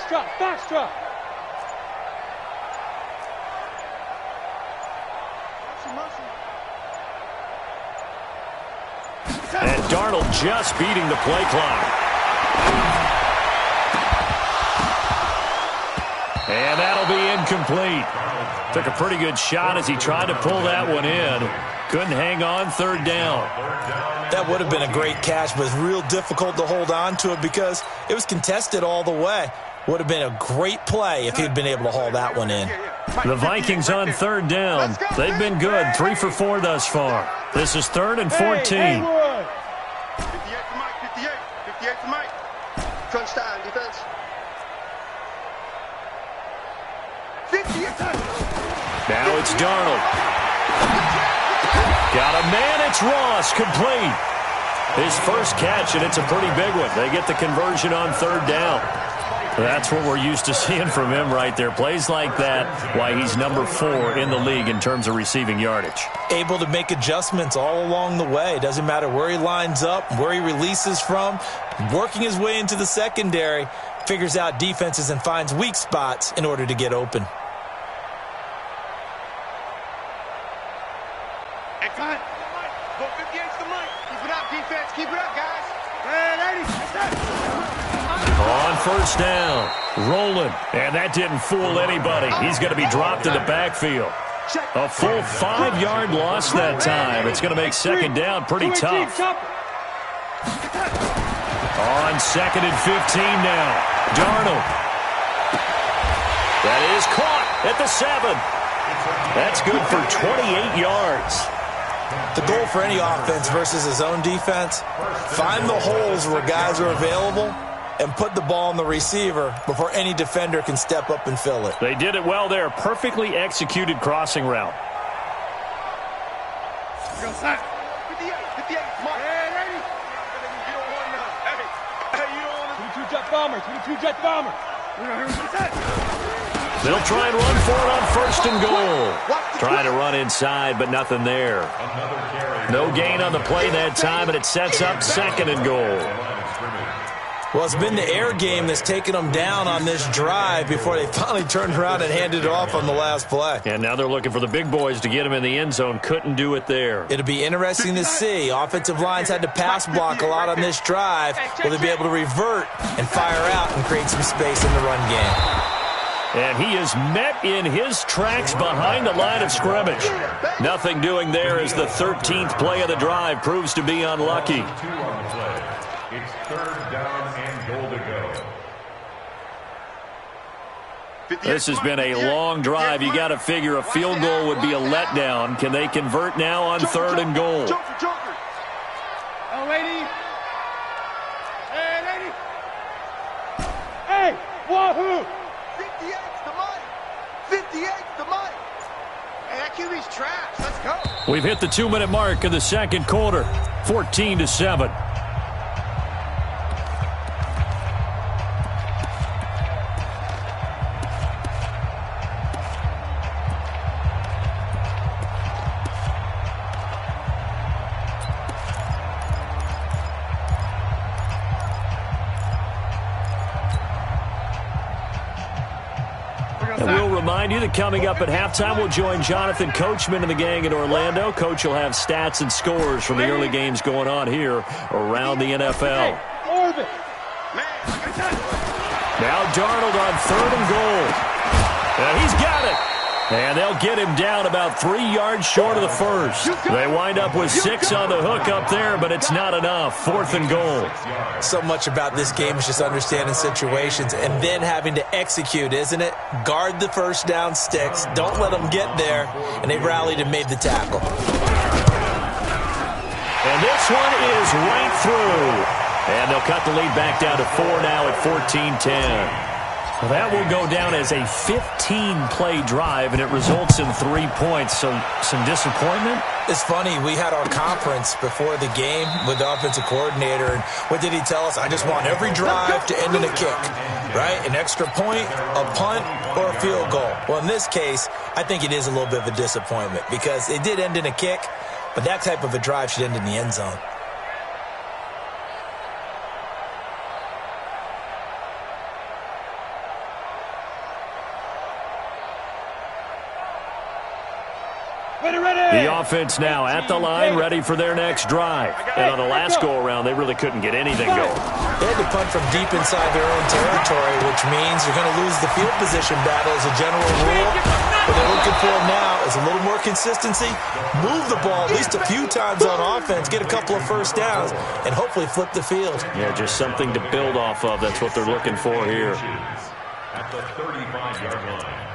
Backstrap. And Darnold just beating the play clock. And that'll be incomplete. Took a pretty good shot as he tried to pull that one in. Couldn't hang on, third down. That would have been a great catch, but it's real difficult to hold on to it because it was contested all the way. Would have been a great play if he'd been able to haul that one in. The Vikings on third down. They've been good, 3 for 4 thus far. This is 3rd and 14. 58 to Mike, 58 to Mike. Crunch time, defense. 58. Now it's Darnold. Got a man, it's Ross, complete. His first catch, and it's a pretty big one. They get the conversion on third down. That's what we're used to seeing from him right there. Plays like that, why he's number 4 in the league in terms of receiving yardage. Able to make adjustments all along the way. Doesn't matter where he lines up, where he releases from. Working his way into the secondary, figures out defenses and finds weak spots in order to get open. Excellent. Go 58 to Mike. Keep it up, defense. Keep it up, guys. Hey, 80. On first down, rolling, and that didn't fool anybody. He's going to be dropped in the backfield. A full 5-yard loss that time. It's going to make second down pretty tough. On 2nd and 15 now, Darnold. That is caught at the 7. That's good for 28 yards. The goal for any offense versus his own defense, find the holes where guys are available and put the ball on the receiver before any defender can step up and fill it. They did it well there. Perfectly executed crossing route. Go, Sack. 58, Mike. Hey, 80. You don't want to. Hey, you don't want to. 22 jet bomber, 22 jet bomber. They'll try and run for it on 1st and goal. Trying to run inside, but nothing there. No gain on the play that time, and it sets up 2nd and goal. Well, it's been the air game that's taken them down on this drive before they finally turned around and handed it off on the last play. And now they're looking for the big boys to get him in the end zone. Couldn't do it there. It'll be interesting to see. Offensive lines had to pass block a lot on this drive. Will they be able to revert and fire out and create some space in the run game? And he is met in his tracks behind the line of scrimmage. Nothing doing there as the 13th play of the drive proves to be unlucky. It's 3rd down and goal to go. This has been a long drive. You got to figure a field goal would be a letdown. Can they convert now on 3rd and goal? Oh, lady. Hey, lady. Hey, wahoo. 58's the Mike. 58's the Mike. Hey, that QB's trash. Let's go. We've hit the 2-minute mark in the second quarter. 14-7. And we'll remind you that coming up at halftime, we'll join Jonathan Coachman and the gang in Orlando. Coach will have stats and scores from the early games going on here around the NFL. Now Darnold on 3rd and goal. And he's got it. And they'll get him down about 3 yards short of the first. They wind up with 6 on the hook up there, but it's not enough. 4th and goal. So much about this game is just understanding situations and then having to execute, isn't it? Guard the first down sticks. Don't let them get there. And they rallied and made the tackle. And this one is right through. And they'll cut the lead back down to 4 now at 14-10. Well, that will go down as a 15-play drive, and it results in 3 points. So some disappointment? It's funny. We had our conference before the game with the offensive coordinator, and what did he tell us? I just want every drive to end in a kick, right? An extra point, a punt, or a field goal. Well, in this case, I think it is a little bit of a disappointment because it did end in a kick, but that type of a drive should end in the end zone. The offense now at the line, ready for their next drive. And on the last go-around, they really couldn't get anything going. They had to punt from deep inside their own territory, which means you're going to lose the field position battle as a general rule. What they're looking for now is a little more consistency, move the ball at least a few times on offense, get a couple of first downs, and hopefully flip the field. Yeah, just something to build off of. That's what they're looking for here. At the 35-yard line.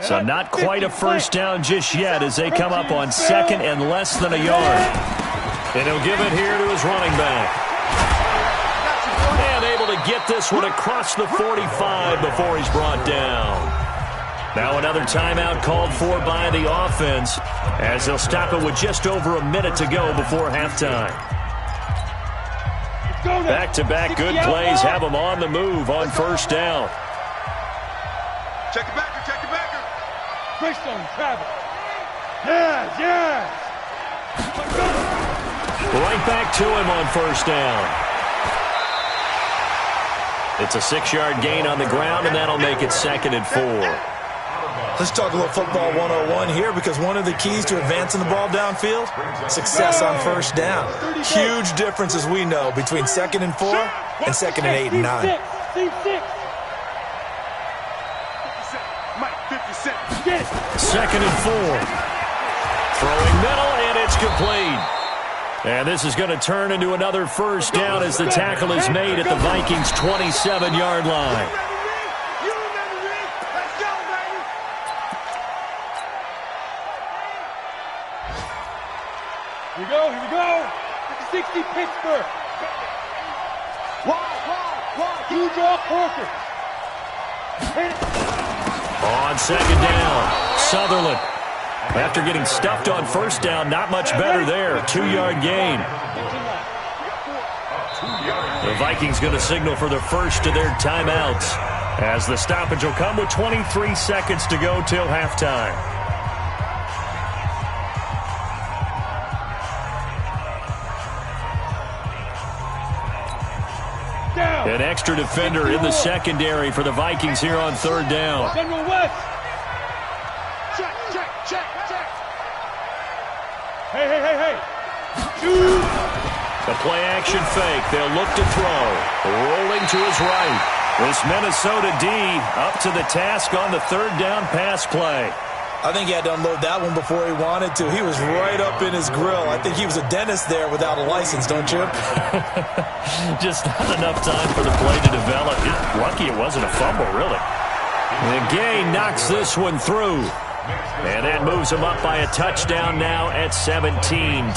So not quite a first down just yet as they come up on second and less than a yard. And he'll give it here to his running back. And able to get this one across the 45 before he's brought down. Now another timeout called for by the offense as they'll stop it with just over a minute to go before halftime. Back-to-back good plays have them on the move on first down. Check it back. Greystone, Travis. Yes. Right back to him on first down. It's a 6-yard gain on the ground, and that'll make it 2nd and 4. Let's talk a little football 101 here, because one of the keys to advancing the ball downfield, success on first down. Huge difference, as we know, between 2nd and 4 and 2nd and 8 and 9. 2nd and 4. Throwing middle, and it's complete. And this is going to turn into another first down as the tackle is made at the Vikings' 27-yard line. Here we go. 60 Pittsburgh. You draw Corker. On second down, Sutherland. After getting stuffed on first down, not much better there. 2-yard gain. The Vikings going to signal for the first of their timeouts as the stoppage will come with 23 seconds to go till halftime. An extra defender in the secondary for the Vikings here on third down. General West. Check. Hey. Shoot. The play-action fake. They'll look to throw. Rolling to his right. This Minnesota D up to the task on the third down pass play. I think he had to unload that one before he wanted to. He was right up in his grill. I think he was a dentist there without a license, don't you? Just not enough time for the play to develop. Lucky it wasn't a fumble, really. And Gay knocks this one through. And that moves him up by a touchdown now at 17-10.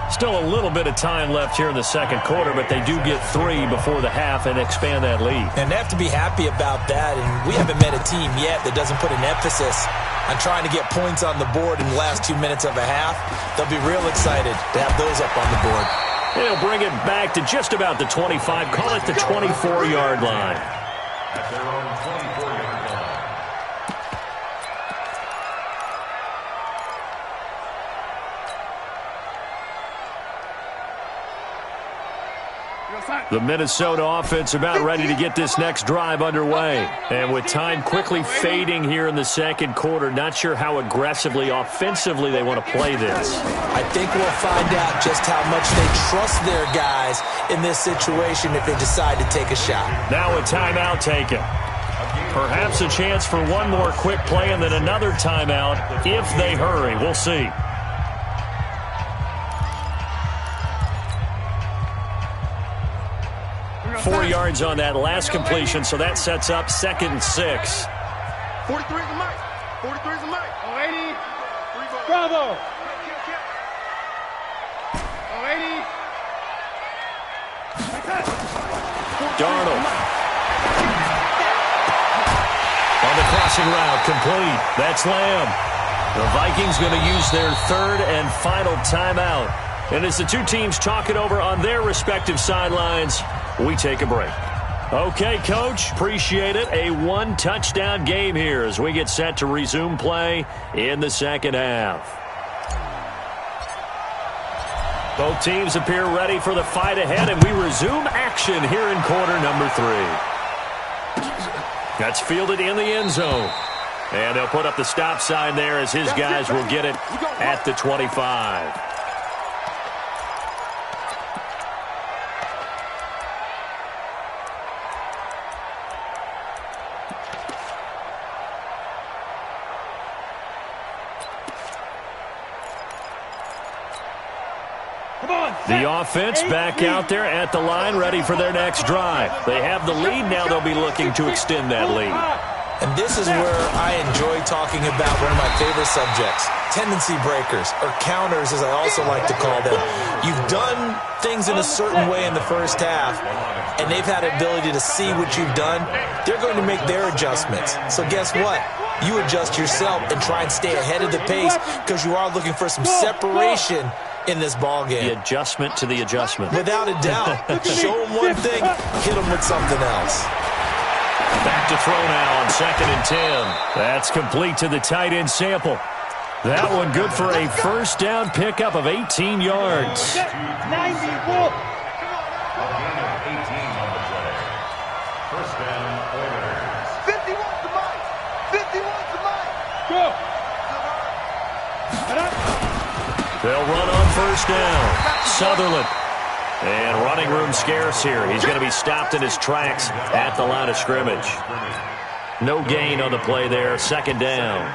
Still a little bit of time left here in the second quarter, but they do get 3 before the half and expand that lead. And they have to be happy about that. And we haven't met a team yet that doesn't put an emphasis on trying to get points on the board in the last 2 minutes of a half. They'll be real excited to have those up on the board. They'll bring it back to just about the 25. Call it the 24-yard line. At their own 24-yard line. The Minnesota offense about ready to get this next drive underway. And with time quickly fading here in the second quarter, not sure how aggressively, offensively they want to play this. I think we'll find out just how much they trust their guys in this situation if they decide to take a shot. Now a timeout taken. Perhaps a chance for one more quick play and then another timeout if they hurry. We'll see. Four yards on that last completion, so that sets up 2nd and 6. 43 is the mic. 43 is the mic. 80. Bravo. 80. Darnold. On the crossing route, complete. That's Lamb. The Vikings going to use their third and final timeout. And as the two teams talk it over on their respective sidelines, we take a break. Okay, Coach, appreciate it. A one-touchdown game here as we get set to resume play in the second half. Both teams appear ready for the fight ahead, and we resume action here in quarter number 3. That's fielded in the end zone. And they'll put up the stop sign there as his guys will get it at the 25. The offense back out there at the line, ready for their next drive. They have the lead. Now they'll be looking to extend that lead. And this is where I enjoy talking about one of my favorite subjects, tendency breakers, or counters as I also like to call them. You've done things in a certain way in the first half, and they've had the ability to see what you've done. They're going to make their adjustments. So guess what? You adjust yourself and try and stay ahead of the pace because you are looking for some separation in this ball game. The adjustment to the adjustment. Without a doubt. Show them one thing, hit them with something else. Back to throw now on 2nd and 10. That's complete to the tight end Sample. That one good for a first down pickup of 18 yards. 90, Wolf. First down, Oilers. 51's the mic. 51's the mic. Go. They'll run on first down. Sutherland. And running room scarce here. He's going to be stopped in his tracks at the line of scrimmage. No gain on the play there. 2nd down.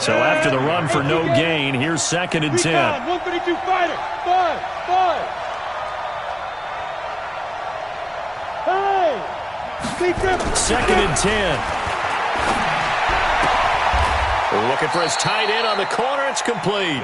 So after the run for no gain, here's 2nd and 10. 132 fighter. 5. Hey! 2nd and 10. Looking for his tight end on the corner. It's complete.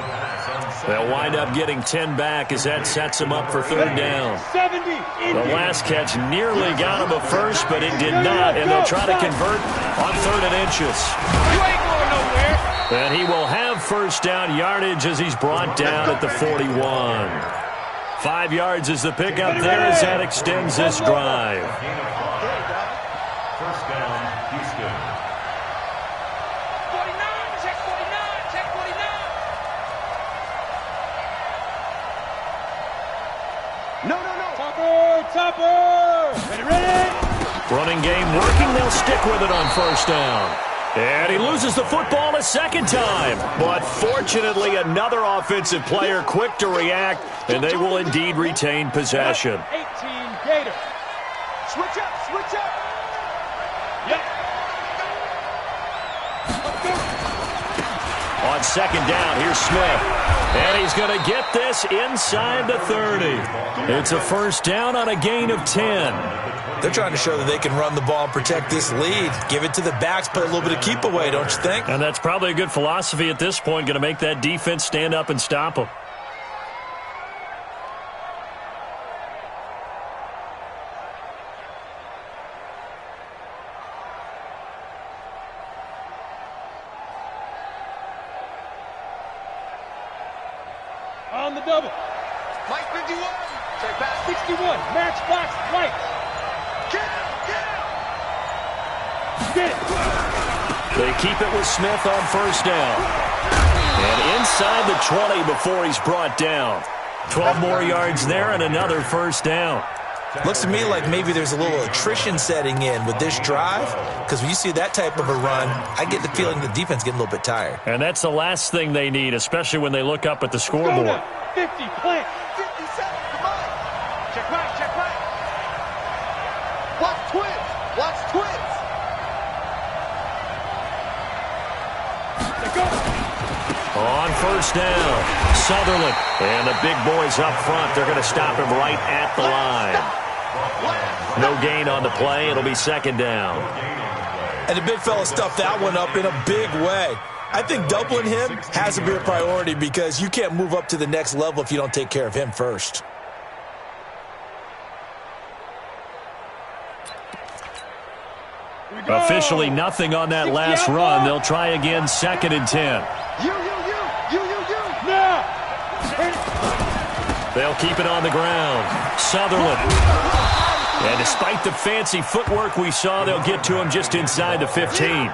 They'll wind up getting 10 back as that sets him up for 3rd down. 70. The last catch nearly got him a first, but it did not, and they'll try to convert on 3rd and inches. You ain't going nowhere. And he will have first down yardage as he's brought down at the 41. 5 yards is the pickup there as that extends this drive. First down, Houston. 49, check 49, check 49. No. Topper. Ready. Running game working. They'll stick with it on first down. And he loses the football a second time. But fortunately, another offensive player quick to react, and they will indeed retain possession. 18 Gator. Switch up. Yep. On 2nd down, here's Smith. And he's going to get this inside the 30. It's a first down on a gain of 10. They're trying to show that they can run the ball and protect this lead. Give it to the backs, play a little bit of keep away, don't you think? And that's probably a good philosophy at this point, going to make that defense stand up and stop them. On the double. Mike 51. Check back. 61. Match box right. Get it. They keep it with Smith on first down. And inside the 20 before he's brought down. 12 more yards there and another first down. Looks to me like maybe there's a little attrition setting in with this drive, because when you see that type of a run, I get the feeling the defense getting a little bit tired. And that's the last thing they need, especially when they look up at the scoreboard. 50, plant. 57, come on. Check right. Watch twins. Go. On first down, Sutherland. And the big boys up front, they're going to stop him right at the line. No gain on the play. It'll be 2nd down. And the big fella stuffed that one up in a big way. I think doubling him has to be a priority because you can't move up to the next level if you don't take care of him first. Officially nothing on that last run. They'll try again 2nd and 10. You. Now. They'll keep it on the ground. Sutherland. And despite the fancy footwork we saw, they'll get to him just inside the 15.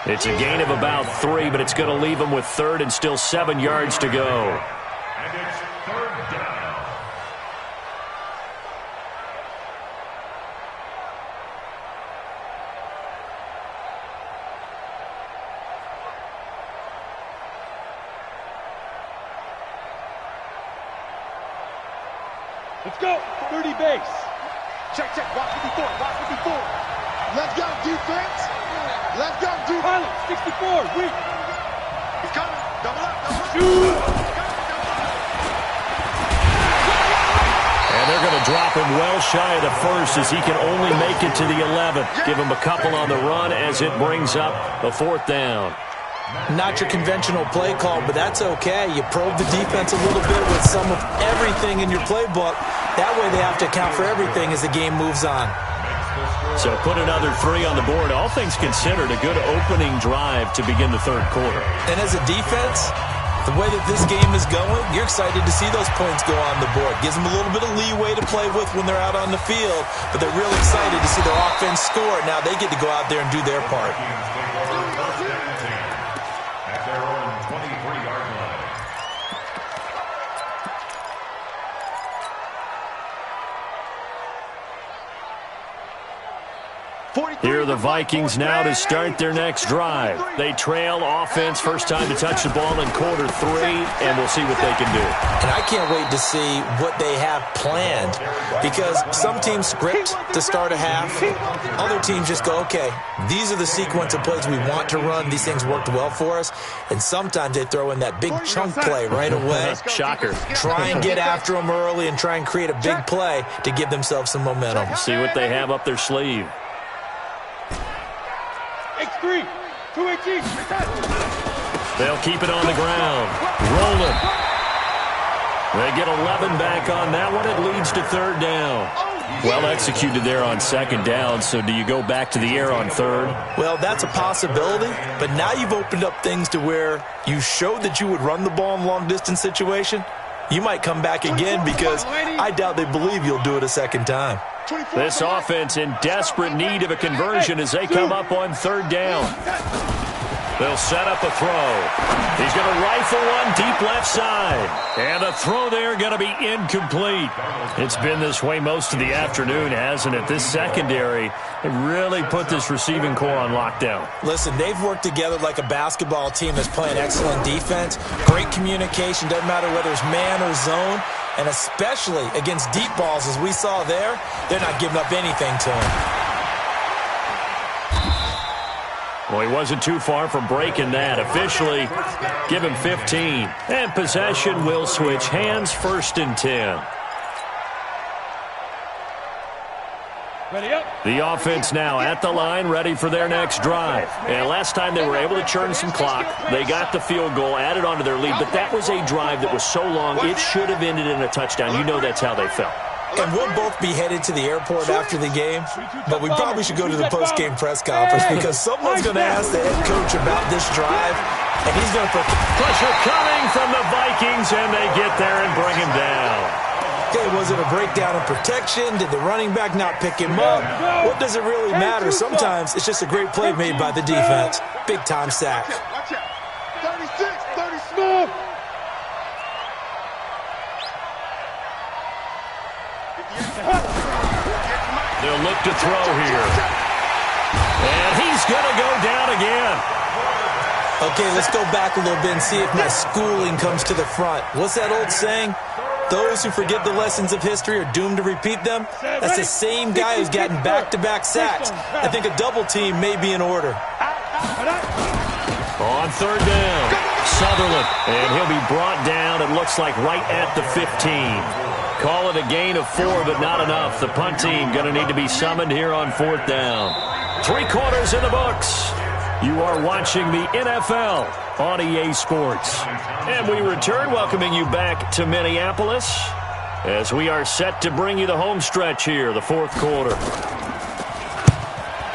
It's a gain of about 3, but it's going to leave them with 3rd and still 7 yards to go. And it's Let's go. 30 base. Check, check. Watch 54. Watch 54. Let's go, defense. Let's go, defense. Pilot, 64. Weak. He's coming. Double up. Double up. Shoot. And they're going to drop him well shy of the first as he can only make it to the 11th. Give him a couple on the run as it brings up the 4th down. Not your conventional play call, but that's okay. You probe the defense a little bit with some of everything in your playbook. That way they have to account for everything as the game moves on. So put another 3 on the board. All things considered, a good opening drive to begin the 3rd quarter. And as a defense, the way that this game is going, you're excited to see those points go on the board. Gives them a little bit of leeway to play with when they're out on the field, but they're really excited to see their offense score. Now they get to go out there and do their part. At their own 23-yard line. Here are the Vikings now to start their next drive. They trail offense, first time to touch the ball in quarter 3, and we'll see what they can do. And I can't wait to see what they have planned, because some teams script to start a half. Other teams just go, okay, these are the sequence of plays we want to run. These things worked well for us. And sometimes they throw in that big chunk play right away. Shocker. Try and get after them early and try and create a big play to give themselves some momentum. See what they have up their sleeve. X3. 218. They'll keep it on the ground. Rolling. They get 11 back on that one. It leads to 3rd down. Well executed there on 2nd down. So do you go back to the air on 3rd? Well, that's a possibility. But now you've opened up things to where you showed that you would run the ball in long-distance situation. You might come back again because I doubt they believe you'll do it a 2nd time. This offense in desperate need of a conversion as they come up on 3rd down. They'll set up a throw. He's going to rifle one deep left side. And the throw there going to be incomplete. It's been this way most of the afternoon, hasn't it? This secondary really put this receiving core on lockdown. Listen, they've worked together like a basketball team that's playing excellent defense. Great communication. Doesn't matter whether it's man or zone. And especially against deep balls, as we saw there, they're not giving up anything to him. Well, he wasn't too far from breaking that. Officially, give him 15. And possession will switch hands, 1st and 10. Ready up. The offense now at the line, ready for their next drive. And last time they were able to churn some clock. They got the field goal, added onto their lead. But that was a drive that was so long, it should have ended in a touchdown. You know that's how they felt. And we'll both be headed to the airport after the game, but we probably should go to the post-game press conference because someone's going to ask the head coach about this drive, and he's going to put pressure coming from the Vikings, and they get there and bring him down. Okay, was it a breakdown in protection? Did the running back not pick him up? What does it really matter? Sometimes it's just a great play made by the defense. Big-time sack. Watch out. 36, 30 smooth. They'll look to throw here. And he's going to go down again. Okay, let's go back a little bit and see if my schooling comes to the front. What's that old saying? Those who forget the lessons of history are doomed to repeat them. That's the same guy who's gotten back-to-back sacks. I think a double team may be in order. On 3rd down, Sutherland. And he'll be brought down, it looks like, right at the 15. Call it a gain of 4, but not enough. The punt team going to need to be summoned here on 4th down. 3 quarters in the books. You are watching the NFL on EA Sports. And we return, welcoming you back to Minneapolis as we are set to bring you the home stretch here, the 4th quarter.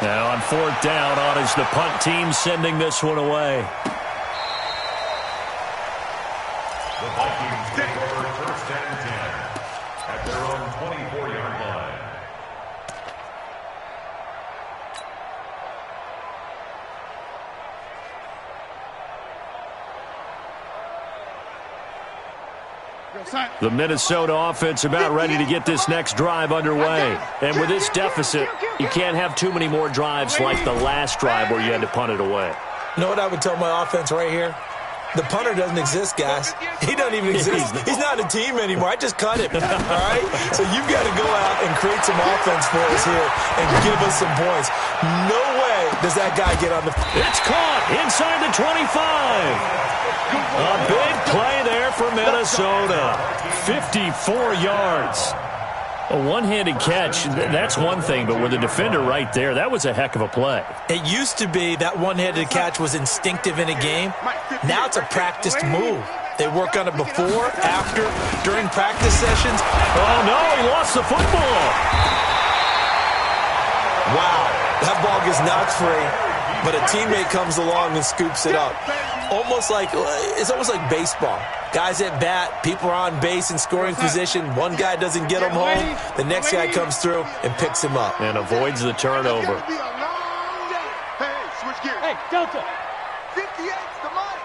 Now on 4th down, on is the punt team sending this one away. The Vikings take over 1st and 10 at their own 24-yard line. The Minnesota offense about ready to get this next drive underway. And with this deficit, you can't have too many more drives like the last drive where you had to punt it away. You know what I would tell my offense right here? The punter doesn't exist, guys. He doesn't even exist. He's not a team anymore. I just cut him, all right? So you've got to go out and create some offense for us here and give us some points. No way does that guy get on the... It's caught inside the 25. A big play there for Minnesota. 54 yards. A one-handed catch, that's one thing, but with the defender right there, that was a heck of a play. It used to be that one-handed catch was instinctive in a game. Now it's a practiced move. They work on it before, after, during practice sessions. Oh, no, he lost the football. Wow, that ball gets knocked free, but a teammate comes along and scoops it up. It's almost like baseball. Guys at bat, people are on base in scoring position. One guy doesn't get him home. The next guy comes through and picks him up. And avoids the turnover. Hey, switch gears. Hey, Delta. 58's the money.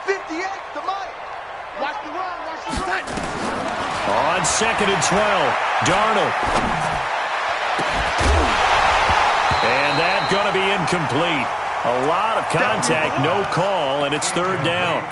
58's the money. Watch the run. Watch the run. On 2nd and 12, Darnold. And that's going to be incomplete. A lot of contact, no call, and it's 3rd down.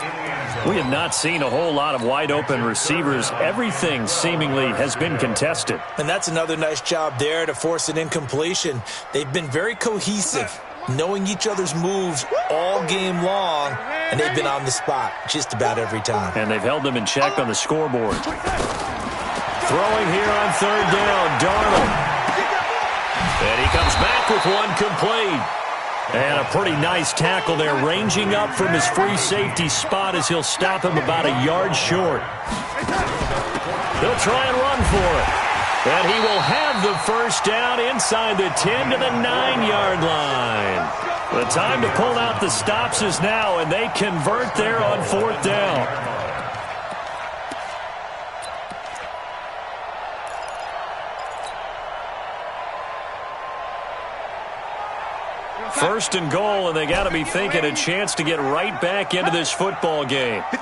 We have not seen a whole lot of wide-open receivers. Everything seemingly has been contested. And that's another nice job there to force an incompletion. They've been very cohesive, knowing each other's moves all game long, and they've been on the spot just about every time. And they've held them in check on the scoreboard. Throwing here on 3rd down, Darnold. And he comes back with one complete. And a pretty nice tackle there, ranging up from his free safety spot as he'll stop him about a yard short. He'll try and run for it. And he will have the first down inside the 10 to the 9-yard line. The time to pull out the stops is now, and they convert there on 4th down. First and goal, and they got to be thinking a chance to get right back into this football game. They'll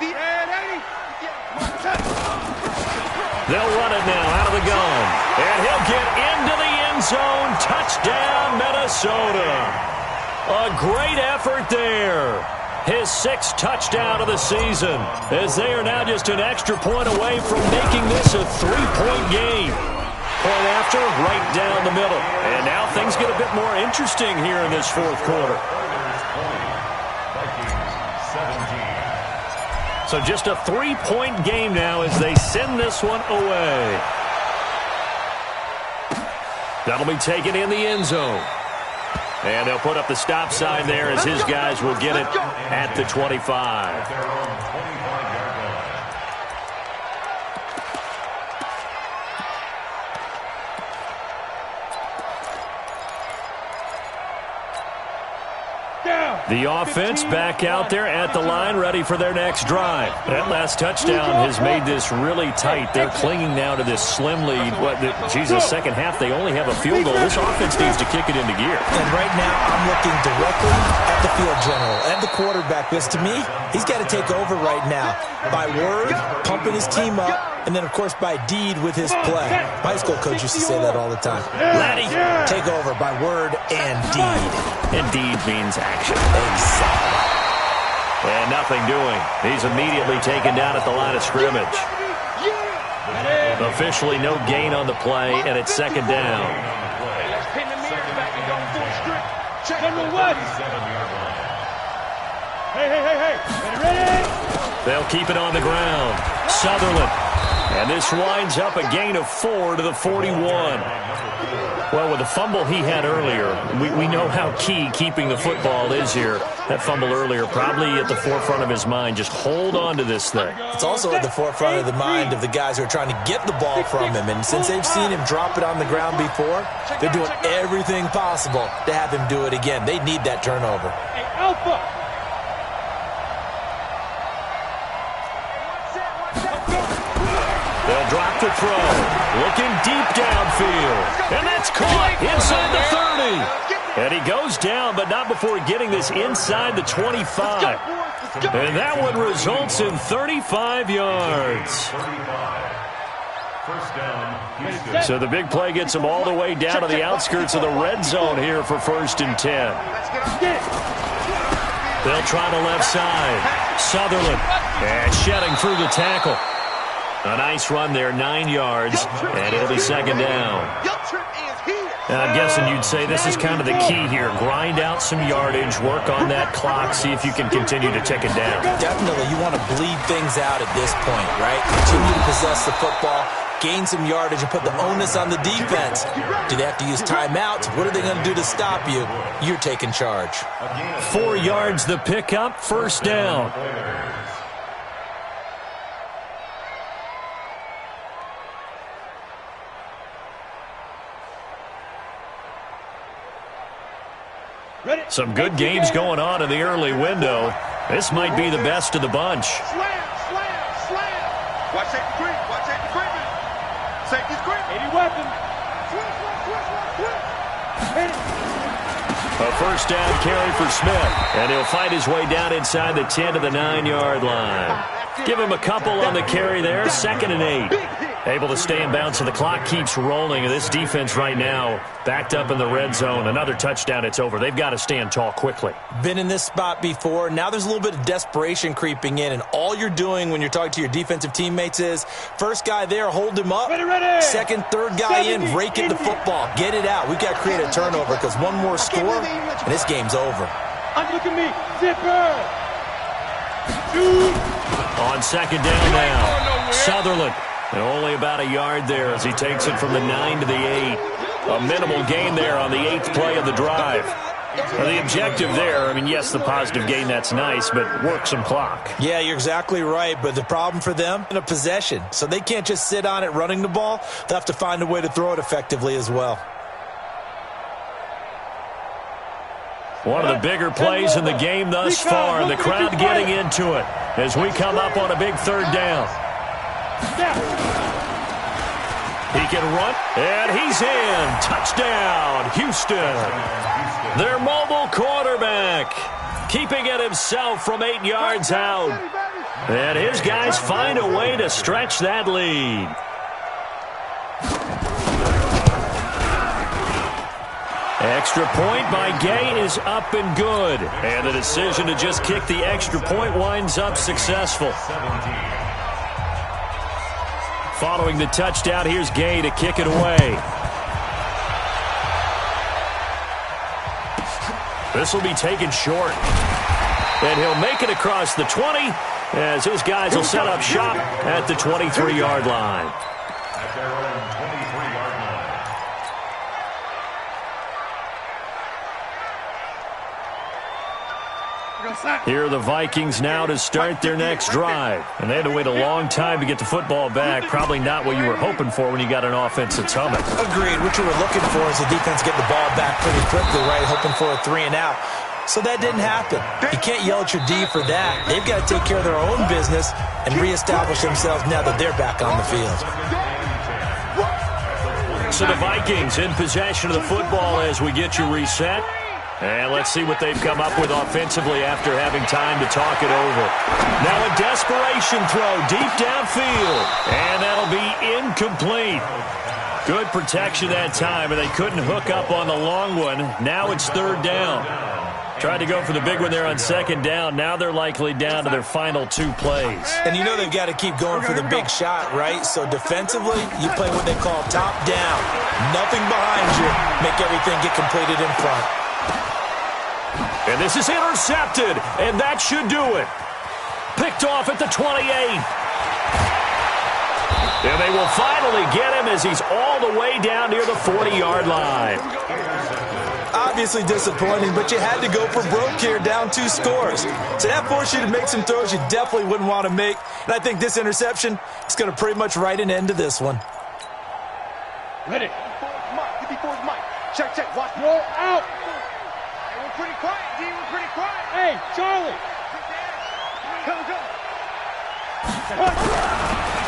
run it now out of the gun. And he'll get into the end zone. Touchdown, Minnesota. A great effort there. His 6th touchdown of the season, as they are now just an extra point away from making this a 3-point game. Point after, right down the middle. And now things get a bit more interesting here in this 4th quarter. So just a 3-point game now as they send this one away. That'll be taken in the end zone. And they'll put up the stop sign there as his guys will get it at the 25. The offense back out there at the line, ready for their next drive. That last touchdown has made this really tight. They're clinging now to this slim lead. Second half, they only have a field goal. This offense needs to kick it into gear. And right now, I'm looking directly at the field general and the quarterback, because to me, he's got to take over right now. By word, pumping his team up, and then, of course, by deed with his play. My high school coach used to say that all the time. Laddie, take over by word and deed. And deed means action. Exactly. And nothing doing. He's immediately taken down at the line of scrimmage. Officially no gain on the play, and it's 2nd down. General West. Hey. Ready? They'll keep it on the ground. Sutherland. And this winds up a gain of 4 to the 41. Well, with the fumble he had earlier, we know how key keeping the football is here. That fumble earlier probably at the forefront of his mind. Just hold on to this thing. It's also at the forefront of the mind of the guys who are trying to get the ball from him. And since they've seen him drop it on the ground before, they're doing everything possible to have him do it again. They need that turnover. Hey, Alpha. They'll drop the throw. Looking deep downfield. And that's caught inside the 30. And he goes down, but not before getting this inside the 25. And that one results in 35 yards. So the big play gets them all the way down to the outskirts of the red zone here for 1st and 10. They'll try the left side. Sutherland. And shedding through the tackle. A nice run there, 9 yards, and it'll be second down. I'm guessing you'd say this is kind of the key here. Grind out some yardage, work on that clock, see if you can continue to tick it down. Definitely, you want to bleed things out at this point, right? Continue to possess the football, gain some yardage, and put the onus on the defense. Do they have to use timeouts? What are they going to do to stop you? You're taking charge. 4 yards the pickup, first down. Some good games going on in the early window. This might be the best of the bunch. Slam. Watch safety green. Watch safety green. Safety's green. 80 weapon. A first down carry for Smith. And he'll fight his way down inside the 10 to the 9-yard line. Give him a couple on the carry there. 2nd and 8. Able to stay in bounds, so the clock keeps rolling. And this defense right now backed up in the red zone. Another touchdown, it's over. They've got to stand tall quickly. Been in this spot before. Now there's a little bit of desperation creeping in, and all you're doing when you're talking to your defensive teammates is first guy there, hold him up. Ready. Second, third guy in, rake in the football. Get it out. We've got to create a turnover because one more score, and this game's over. Look at me. Zipper. Shoot. On second down now, Sutherland. And only about a yard there as he takes it from the 9 to the 8. A minimal gain there on the 8th play of the drive. Now, the objective there, I mean, yes, the positive gain, that's nice, but work some clock. Yeah, you're exactly right, but the problem for them, in a possession. So they can't just sit on it running the ball. They'll have to find a way to throw it effectively as well. One of the bigger plays in the game thus far, and the crowd getting into it as we come up on a big third down. He can run, and he's in. Touchdown, Houston. Their mobile quarterback keeping it himself from 8 yards out. And his guys find a way to stretch that lead. Extra point by Gay is up and good. And the decision to just kick the extra point winds up successful. Following the touchdown, here's Gay to kick it away. This will be taken short. And he'll make it across the 20 as his guys will set up shop at the 23-yard line. At their own 23-yard line. Here are the Vikings now to start their next drive. And they had to wait a long time to get the football back. Probably not what you were hoping for when you got an offense that's humming. Agreed. What you were looking for is the defense get the ball back pretty quickly, right? Hoping for a 3 and out. So that didn't happen. You can't yell at your D for that. They've got to take care of their own business and reestablish themselves now that they're back on the field. So the Vikings in possession of the football as we get you reset. And let's see what they've come up with offensively after having time to talk it over. Now a desperation throw deep downfield. And that'll be incomplete. Good protection that time, and they couldn't hook up on the long one. Now it's third down. Tried to go for the big one there on second down. Now they're likely down to their final 2 plays. And you know they've got to keep going for the big shot, right? So defensively, you play what they call top down. Nothing behind you. Make everything get completed in front. And this is intercepted, and that should do it. Picked off at the 28. And they will finally get him as he's all the way down near the 40-yard line. Obviously disappointing, but you had to go for broke here, down 2 scores. So that forced you to make some throws you definitely wouldn't want to make. And I think this interception is going to pretty much write an end to this one. Ready. 54's Mike. Check. Watch. Roll out. Hey, we're pretty quiet, D. We're pretty quiet. Hey, Charlie. Go.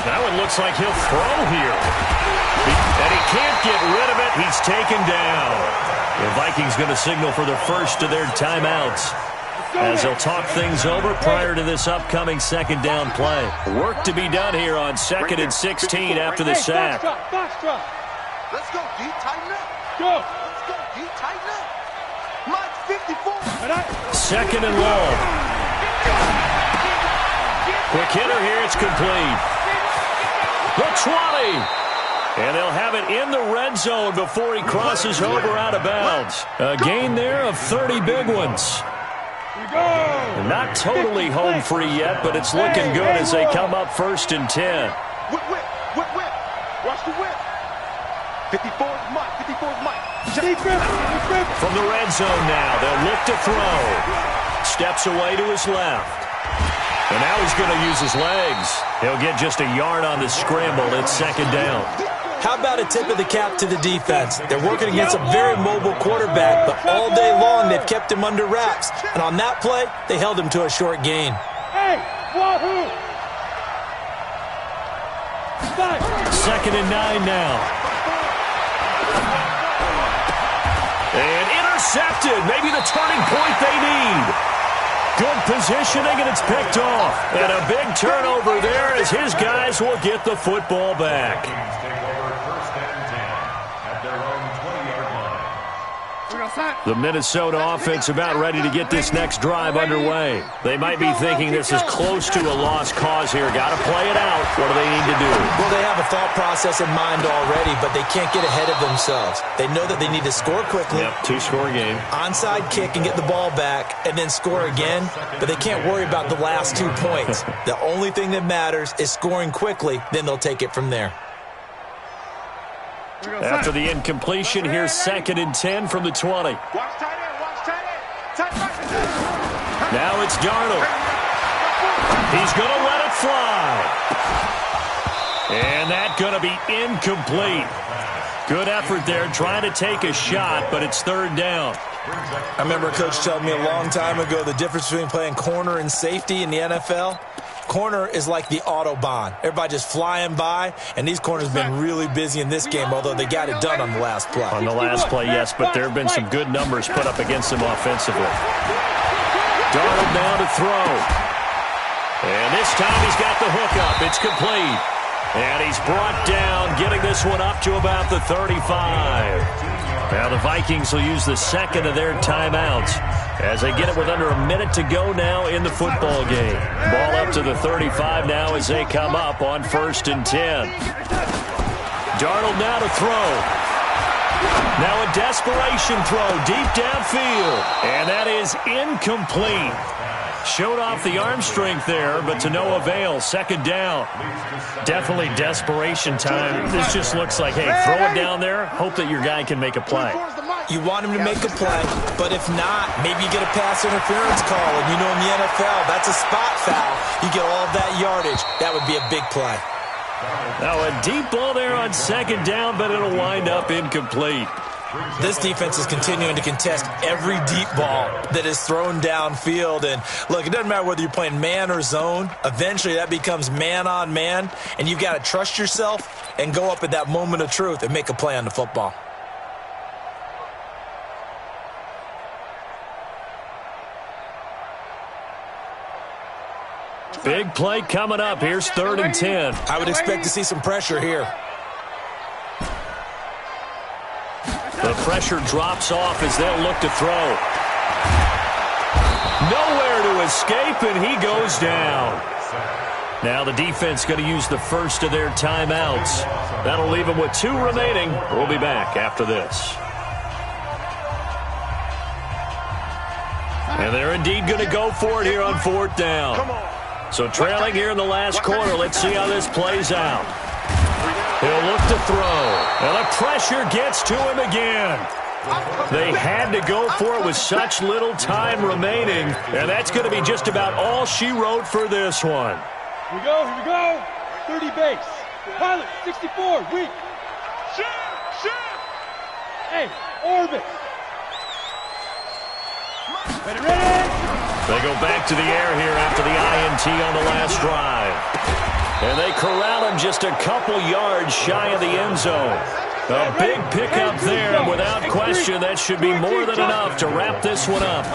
That one looks like he'll throw here. And he can't get rid of it. He's taken down. The Vikings going to signal for the first of their timeouts as they'll talk things over prior to this upcoming second down play. Work to be done here on 2nd and 16 after the sack. Foxtrot. Let's go, D. Tighten up. Go. Let's go, D. Tighten up. Mike, 54. Second and long. Quick hitter here. It's complete. The 20. And they'll have it in the red zone before he crosses over out of bounds. A gain there of 30 big ones. Not totally home free yet, but it's looking good as they come up 1st and 10. Whip. Watch the whip. 54's Mike. 54's Mike. From the red zone now, they'll look to throw. Steps away to his left. And now he's going to use his legs. He'll get just a yard on the scramble. It's 2nd down. How about a tip of the cap to the defense? They're working against a very mobile quarterback, but all day long they've kept him under wraps. And on that play, they held him to a short gain. Hey, wahoo! 2nd and 9 now. And intercepted. Maybe the turning point they need. Good positioning, and it's picked off. And a big turnover there as his guys will get the football back. The Minnesota offense about ready to get this next drive underway. They might be thinking this is close to a lost cause here. Got to play it out. What do they need to do? Well, they have a thought process in mind already, but they can't get ahead of themselves. They know that they need to score quickly. Yep, 2-score game. Onside kick and get the ball back and then score again, but they can't worry about the last 2 points. The only thing that matters is scoring quickly, then they'll take it from there. After the incompletion, here's 2nd and 10 from the 20. Watch tight end. Watch tight end. Tight right. Now it's Darnold. He's going to let it fly. And that's going to be incomplete. Good effort there trying to take a shot, but it's 3rd down. I remember a coach telling me a long time ago the difference between playing corner and safety in the NFL. Corner is like the Autobahn. Everybody just flying by, and these corners have been really busy in this game, although they got it done on the last play. On the last play, yes, but there have been some good numbers put up against them offensively. Darnold now to throw. And this time he's got the hook up. It's complete. And he's brought down, getting this one up to about the 35. Now the Vikings will use the 2nd of their timeouts as they get it with under a minute to go now in the football game. Ball up to the 35 now as they come up on 1st and 10. Darnold now to throw. Now a desperation throw deep downfield. And that is incomplete. Showed off the arm strength there, but to no avail. 2nd down. Definitely desperation time. This just looks like, hey, throw it down there. Hope that your guy can make a play. You want him to make a play, but if not, maybe you get a pass interference call. And you know in the NFL, that's a spot foul. You get all of that yardage. That would be a big play. Now a deep ball there on 2nd down, but it'll wind up incomplete. This defense is continuing to contest every deep ball that is thrown downfield. And, look, it doesn't matter whether you're playing man or zone. Eventually that becomes man on man, and you've got to trust yourself and go up at that moment of truth and make a play on the football. Big play coming up. Here's 3rd and 10. I would expect to see some pressure here. The pressure drops off as they'll look to throw. Nowhere to escape, and he goes down. Now the defense going to use the 1st of their timeouts. That'll leave them with 2 remaining. We'll be back after this. And they're indeed going to go for it here on 4th down. So trailing here in the last quarter. Let's see how this plays out. He'll look to throw. And the pressure gets to him again. They had to go for it with such little time remaining. And that's going to be just about all she wrote for this one. Here we go. 30 base. Pilot, 64, weak. Shoot. Hey, orbit. Ready. They go back to the air here after the INT on the last drive. And they corral him just a couple yards shy of the end zone. A big pickup there, and without question, that should be more than enough to wrap this one up.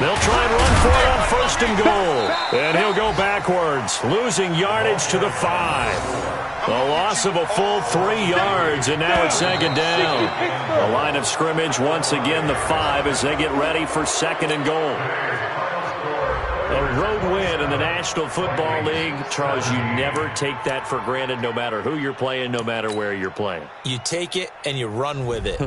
They'll try and run for it on 1st and goal. And he'll go backwards, losing yardage to the 5. A loss of a full 3 yards, and now it's 2nd down. The line of scrimmage, once again, the 5 as they get ready for 2nd and goal. A road win in the National Football League. Charles, you never take that for granted no matter who you're playing, no matter where you're playing. You take it and you run with it.